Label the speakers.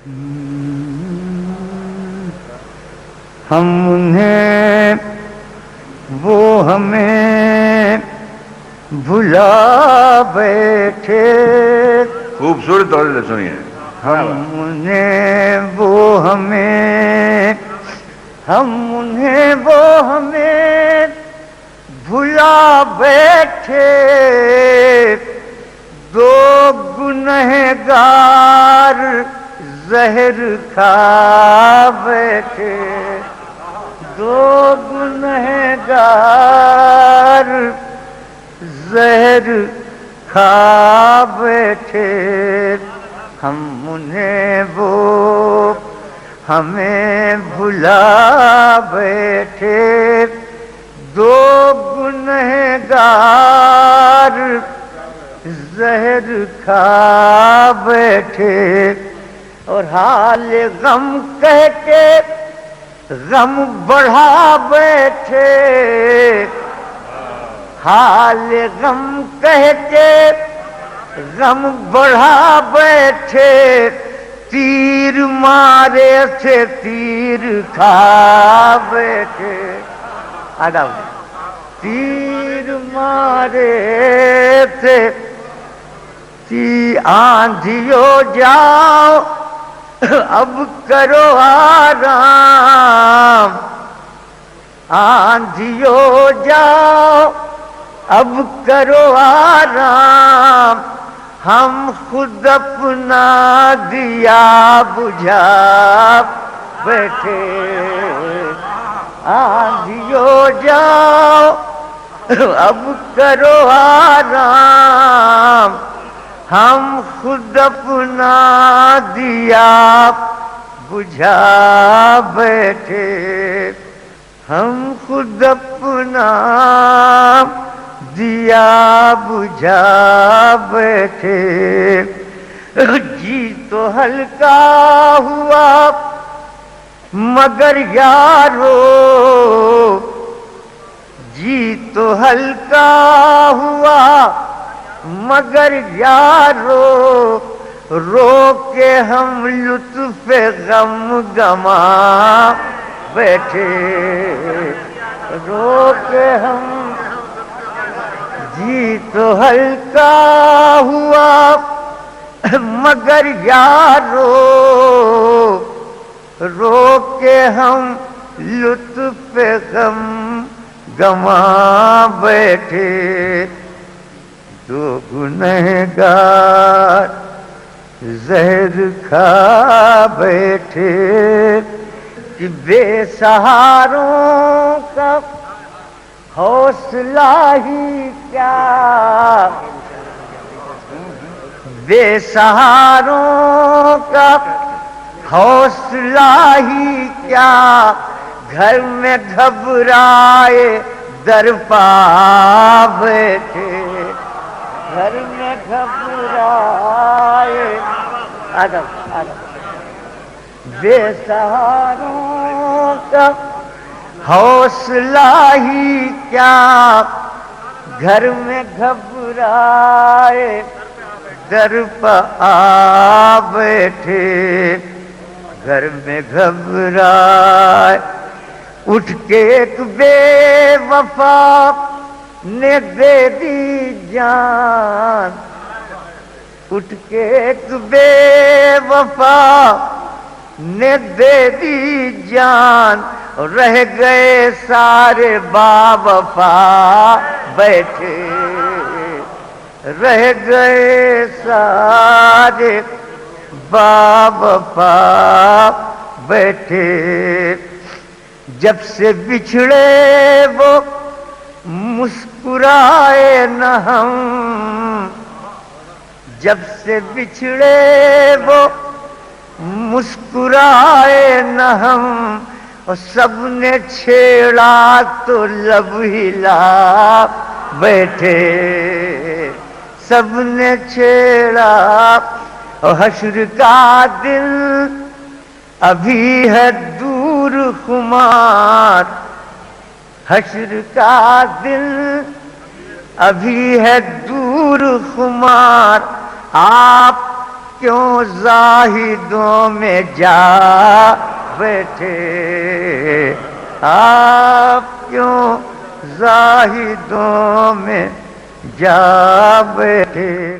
Speaker 1: ہم انہیں وہ ہمیں بھلا بیٹھے.
Speaker 2: خوبصورت طور سے سنیے.
Speaker 1: ہم انہیں وہ ہمیں بھلا بیٹھے. دو گنہگار زہر کھا بیٹھے. دو گنہگار زہر کھا بیٹھے. ہم انہیں وہ ہمیں بھلا بیٹھے. دو گنہگار زہر کھا بیٹھے. اور حال غم کہہ کے غم بڑھا بیٹھے. حال غم کہہ کے غم بڑھا بیٹھے. تیر مارے تھے تیر کھا بیٹھے. تیر مارے تھے آندھیو جاؤ اب کرو آرام. آندھیو جاؤ اب کرو آرام. ہم خود اپنا دیا بجھا بیٹھے. آندھیو جاؤ اب کرو آرام. ہم خود اپنا دیا بجھا بیٹھے. ہم خود اپنا دیا بجھا بیٹھے. جی تو ہلکا ہوا مگر یارو. جی تو ہلکا ہوا مگر یارو. رو کے ہم لطف غم گما بیٹھے. رو کے ہم جی تو ہلکا ہوا مگر یارو. رو کے ہم لطف غم گما بیٹھے. دو گنہگار زہر کھا بیٹھے. کہ بے سہاروں کا حوصلہ ہی کیا. بے سہاروں کا حوصلہ ہی کیا. گھر میں گھبرائے در پا بیٹھے. گھر میں گھبرائے بے سہاروں کا حوصلہ ہی کیا. گھر میں گھبرائے در پا بیٹھے. گھر میں گھبرائے اٹھ کے ایک بے وفا نے دے دی جان. اٹھ کے ایک بے وفا نے دے دی جان. رہ گئے سارے با وفا بیٹھے. رہ گئے سارے با وفا بیٹھے. جب سے بچھڑے وہ مسکرائے نہ ہم. جب سے بچھڑے وہ مسکرائے نہ ہم. اور سب نے چھیڑا تو لب ہلا بیٹھے. سب نے چھیڑا اور حشر کا دل ابھی ہے دور خمار. حشر کا دل ابھی ہے دور خمار. آپ کیوں زاہدوں میں جا بیٹھے، آپ کیوں زاہدوں میں جا بیٹھے۔